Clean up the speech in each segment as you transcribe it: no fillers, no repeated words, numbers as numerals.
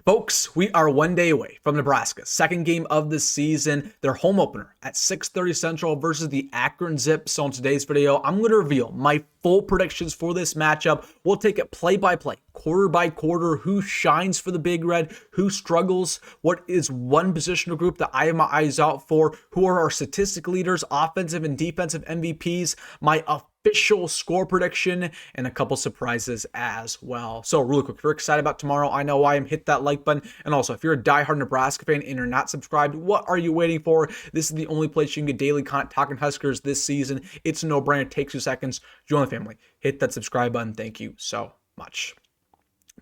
Folks, we are one day away from Nebraska's second game of the season, their home opener at 6:30 Central versus the Akron Zips. So in today's video, I'm going to reveal my full predictions for this matchup. We'll take it play by play, quarter by quarter, who shines for the Big Red, who struggles, what is one positional group that I have my eyes out for, who are our statistic leaders, offensive and defensive MVPs, my official score prediction, and a couple surprises as well. So really quick, if you're excited about tomorrow, I know I am, hit that like button. And also, if you're a diehard Nebraska fan and you're not subscribed, what are you waiting for? This is the only place you can get daily content talking Huskers this season. It's a no-brainer. It takes 2 seconds. Join the family. Hit that subscribe button. Thank you so much.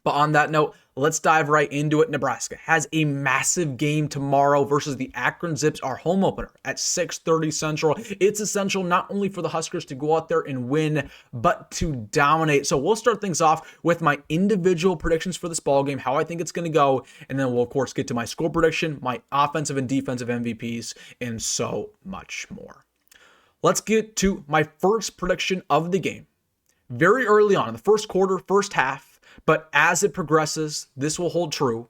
But on that note, let's dive right into it. Nebraska has a massive game tomorrow versus the Akron Zips, our home opener at 6:30 Central. It's essential not only for the Huskers to go out there and win, but to dominate. So we'll start things off with my individual predictions for this ball game, how I think it's going to go, and then we'll of course get to my score prediction, my offensive and defensive MVPs, and so much more. Let's get to my first prediction of the game. Very early on in the first quarter, first half, but as it progresses, this will hold true.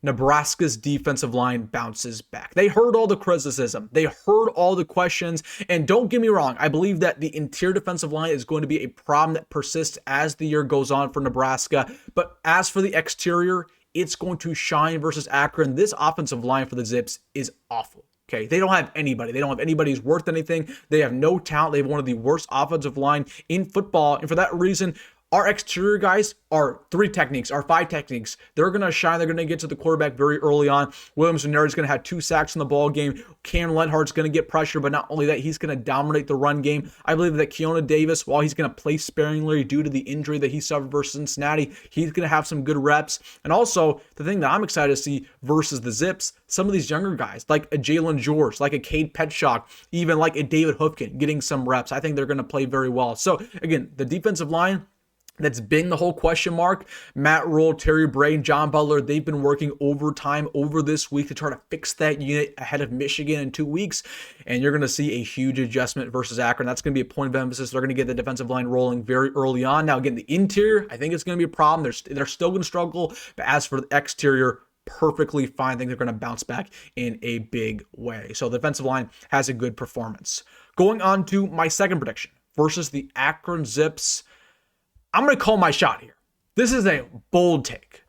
Nebraska's defensive line bounces back. They heard all the criticism. They heard all the questions. And don't get me wrong, I believe that the interior defensive line is going to be a problem that persists as the year goes on for Nebraska. But as for the exterior, it's going to shine versus Akron. This offensive line for the Zips is awful. Okay, they don't have anybody. They don't have anybody who's worth anything. They have no talent. They have one of the worst offensive line in football. And for that reason, our exterior guys are 3 techniques, are 5 techniques. They're going to shine. They're going to get to the quarterback very early on. Williams-Nembhard is going to have 2 sacks in the ball game. Cam Lenhardt's going to get pressure, but not only that, he's going to dominate the run game. I believe that Keona Davis, while he's going to play sparingly due to the injury that he suffered versus Cincinnati, he's going to have some good reps. And also, the thing that I'm excited to see versus the Zips, some of these younger guys, like a Jalen George, like a Cade Petschok, even like a David Hoofkin, getting some reps. I think they're going to play very well. So, again, the defensive line, that's been the whole question mark. Matt Rule, Terry Bray, John Butler, they've been working overtime over this week to try to fix that unit ahead of Michigan in 2 weeks. And you're going to see a huge adjustment versus Akron. That's going to be a point of emphasis. They're going to get the defensive line rolling very early on. Now, again, the interior, I think it's going to be a problem. They're still going to struggle. But as for the exterior, perfectly fine. I think they're going to bounce back in a big way. So the defensive line has a good performance. Going on to my second prediction versus the Akron Zips, I'm going to call my shot here. This is a bold take.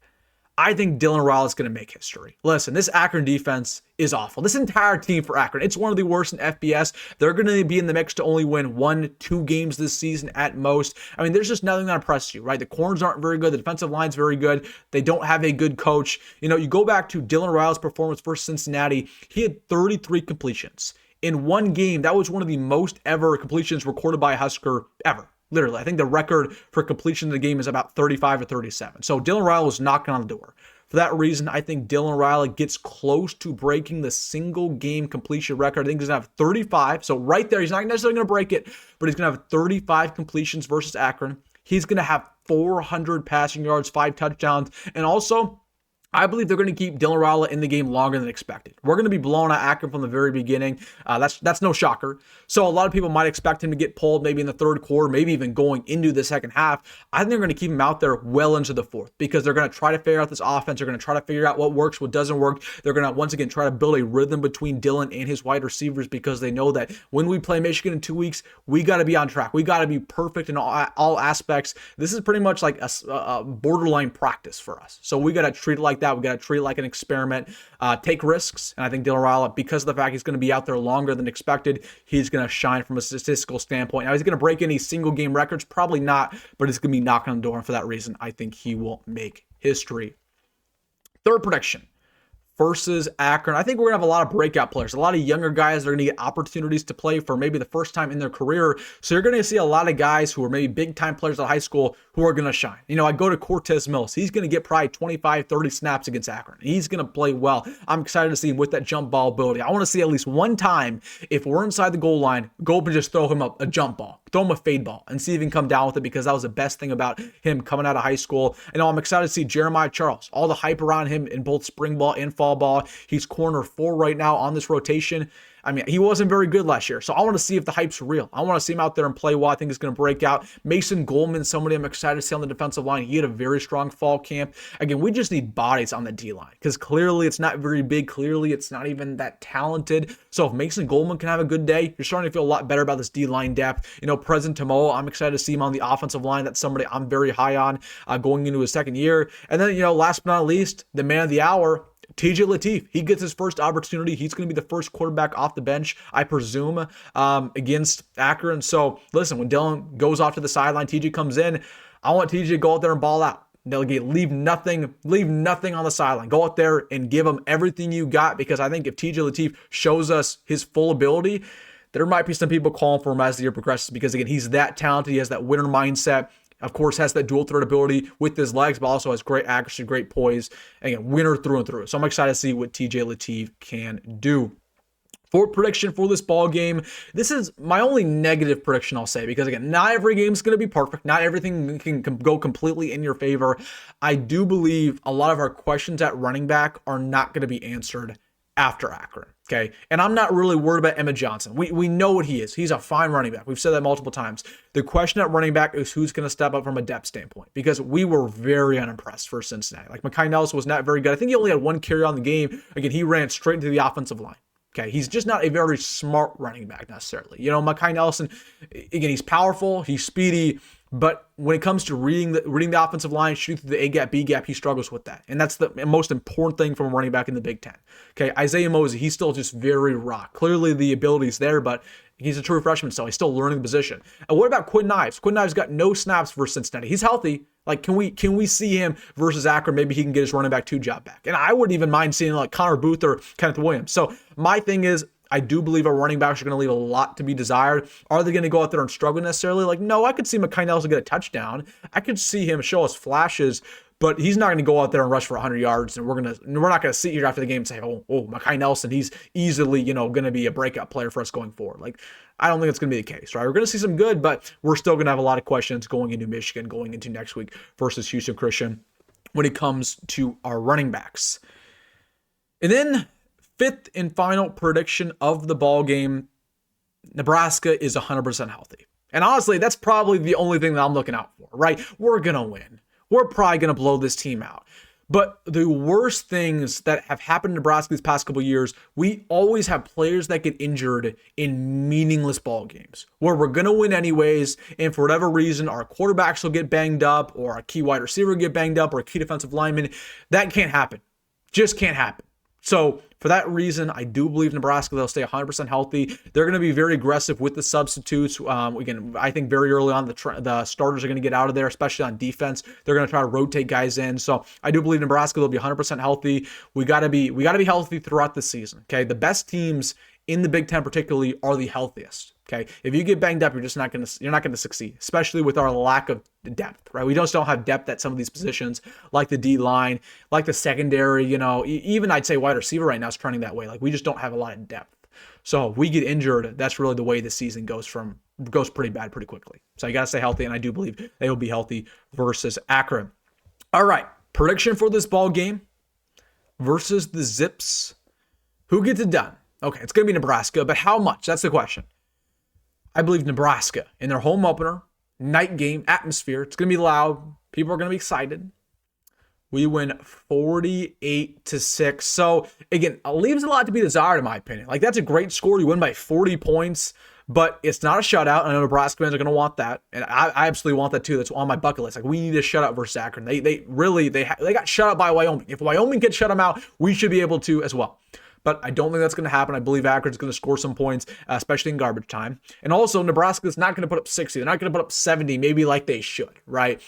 I think Dylan Raiola is going to make history. Listen, this Akron defense is awful. This entire team for Akron, it's one of the worst in FBS. They're going to be in the mix to only win 1-2 games this season at most. I mean, there's just nothing that impresses you, right? The corners aren't very good. The defensive line's very good. They don't have a good coach. You know, you go back to Dylan Raiola's performance versus Cincinnati. He had 33 completions. In one game, that was one of the most ever completions recorded by a Husker ever. Literally, I think the record for completion in the game is about 35 or 37. So Dylan Raiola is knocking on the door. For that reason, I think Dylan Raiola gets close to breaking the single game completion record. I think he's going to have 35. So right there, he's not necessarily going to break it, but he's going to have 35 completions versus Akron. He's going to have 400 passing yards, 5 touchdowns, and also, I believe they're going to keep Dylan Raiola in the game longer than expected. We're going to be blowing out Akron from the very beginning. That's no shocker. So a lot of people might expect him to get pulled maybe in the third quarter, maybe even going into the second half. I think they're going to keep him out there well into the fourth because they're going to try to figure out this offense. They're going to try to figure out what works, what doesn't work. They're going to once again try to build a rhythm between Dylan and his wide receivers because they know that when we play Michigan in 2 weeks, we got to be on track. We got to be perfect in all aspects. This is pretty much like a borderline practice for us. So we got to treat it like that. We got to treat it like an experiment, take risks. And I think Dylan Raiola, because of the fact he's going to be out there longer than expected, he's going to shine from a statistical standpoint. Now, he's going to break any single game records? Probably not, but he's going to be knocking on the door. And for that reason, I think he will make history. Third prediction versus Akron. I think we're going to have a lot of breakout players, a lot of younger guys that are going to get opportunities to play for maybe the first time in their career. So you're going to see a lot of guys who are maybe big time players at high school who are going to shine. You know, I go to Cortez Mills. He's going to get probably 25, 30 snaps against Akron. He's going to play well. I'm excited to see him with that jump ball ability. I want to see at least one time, if we're inside the goal line, go up and just throw him a jump ball. Throw him a fade ball and see if he can come down with it because that was the best thing about him coming out of high school. And I'm excited to see Jeremiah Charles, all the hype around him in both spring ball and fall small ball. He's corner 4 right now on this rotation. I mean, he wasn't very good last year, so I want to see if the hype's real. I want to see him out there and play well. I think he's going to break out. Mason Goldman, somebody I'm excited to see on the defensive line. He had a very strong fall camp. Again, we just need bodies on the D-line because clearly it's not very big. Clearly it's not even that talented. So if Mason Goldman can have a good day, you're starting to feel a lot better about this D-line depth. Present Tomoa, I'm excited to see him on the offensive line. That's somebody I'm very high on going into his second year. And then, last but not least, the man of the hour, TJ Lateef. He gets his first opportunity. He's going to be the first quarterback off the bench, I presume, against Akron. So listen, when Dylan goes off to the sideline, TJ comes in. I want TJ to go out there and ball out. Delegate, leave nothing on the sideline. Go out there and give him everything you got, because I think if TJ Lateef shows us his full ability, there might be some people calling for him as the year progresses, because again, he's that talented. He has that winner mindset. Of course, has that dual threat ability with his legs, but also has great accuracy, great poise. And again, winner through and through. So I'm excited to see what TJ Lateef can do. For prediction for this ball game, this is my only negative prediction, I'll say, because again, not every game is going to be perfect. Not everything can go completely in your favor. I do believe a lot of our questions at running back are not going to be answered after Akron. Okay. And I'm not really worried about Emmett Johnson. We know what he is. He's a fine running back. We've said that multiple times. The question at running back is who's going to step up from a depth standpoint, because we were very unimpressed for Cincinnati. Like Mekhi Nelson was not very good. I think he only had 1 carry on the game. Again, he ran straight into the offensive line. Okay, he's just not a very smart running back necessarily. Mekhi Nelson, again, he's powerful, he's speedy, but when it comes to reading the offensive line, shooting through the A gap, B gap, he struggles with that. And that's the most important thing from a running back in the Big Ten. Okay, Isaiah Mozee, he's still just very raw. Clearly the ability's there, but he's a true freshman still. He's still learning the position. And what about Quinn Ives? Quinn Ives got no snaps versus Cincinnati. He's healthy. Like, can we see him versus Akron? Maybe he can get his running back 2 job back. And I wouldn't even mind seeing like Connor Booth or Kenneth Williams. So my thing is, I do believe our running backs are going to leave a lot to be desired. Are they going to go out there and struggle necessarily? Like, no, I could see Mekhi Nelson get a touchdown. I could see him show us flashes, but he's not going to go out there and rush for 100 yards. And we're not going to sit here after the game and say, oh, Mekhi Nelson, he's easily, going to be a breakout player for us going forward. Like, I don't think it's going to be the case, right? We're going to see some good, but we're still going to have a lot of questions going into Michigan, going into next week versus Houston Christian when it comes to our running backs. And then 5th and final prediction of the ball game, Nebraska is 100% healthy. And honestly, that's probably the only thing that I'm looking out for, right? We're going to win. We're probably going to blow this team out. But the worst things that have happened in Nebraska these past couple of years, we always have players that get injured in meaningless ball games where we're going to win anyways. And for whatever reason, our quarterbacks will get banged up, or a key wide receiver will get banged up, or a key defensive lineman. That can't happen. Just can't happen. So for that reason, I do believe Nebraska, they'll stay 100% healthy. They're going to be very aggressive with the substitutes. Again, I think very early on, the starters are going to get out of there, especially on defense. They're going to try to rotate guys in. So I do believe Nebraska will be 100% healthy. We got to be healthy throughout the season. Okay, the best teams in the Big Ten particularly are the healthiest. Okay, if you get banged up, you're not going to succeed, especially with our lack of depth, right? We just don't have depth at some of these positions, like the D line, like the secondary. Even I'd say wide receiver right now is trending that way. Like, we just don't have a lot of depth. So if we get injured, that's really the way the season goes pretty bad pretty quickly. So you got to stay healthy, and I do believe they will be healthy versus Akron. All right, prediction for this ball game versus the Zips. Who gets it done? Okay, it's going to be Nebraska, but how much? That's the question. I believe Nebraska in their home opener, night game, atmosphere. It's going to be loud. People are going to be excited. We win 48-6. So again, it leaves a lot to be desired in my opinion. Like, that's a great score. You win by 40 points, but it's not a shutout. I know Nebraska fans are going to want that, and I absolutely want that too. That's on my bucket list. Like, we need a shutout versus Akron. They got shut out by Wyoming. If Wyoming can shut them out, we should be able to as well. But I don't think that's going to happen. I believe Akron's going to score some points, especially in garbage time. And also, Nebraska's not going to put up 60. They're not going to put up 70, maybe like they should, right?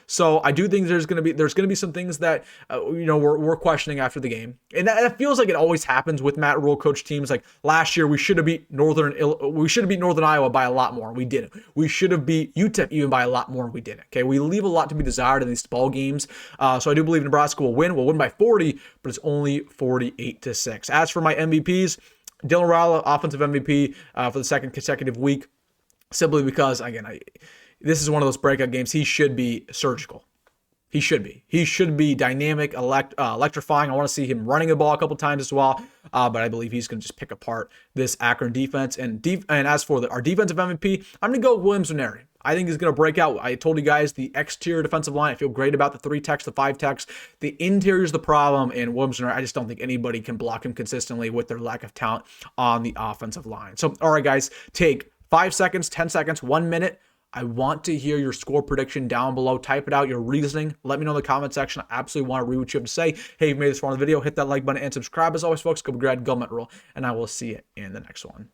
So I do think there's going to be some things that we're questioning after the game, and that feels like it always happens with Matt Rule coach teams. Like last year, we should have beat Northern Iowa by a lot more. We didn't. We should have beat UTEP even by a lot more. We didn't. Okay, we leave a lot to be desired in these ball games. So I do believe Nebraska will win. We'll win by 40, but it's only 48-6. As for my MVPs, Dylan Raiola, offensive MVP for the second consecutive week, simply because again this is one of those breakout games. He should be surgical. He should be. He should be dynamic, electrifying. I want to see him running the ball a couple times as well. But I believe he's going to just pick apart this Akron defense. And as for our defensive MVP, I'm going to go with Williams-Nwaneri. I think he's going to break out. I told you guys the exterior defensive line, I feel great about the 3 techs, the 5 techs. The interior is the problem, and Williams-Nwaneri, I just don't think anybody can block him consistently with their lack of talent on the offensive line. So, all right, guys, take 5 seconds, 10 seconds, 1 minute. I want to hear your score prediction down below. Type it out, your reasoning. Let me know in the comment section. I absolutely want to read what you have to say. Hey, if you made this far in the video, hit that like button and subscribe. As always, folks, go grab government rule, and I will see you in the next one.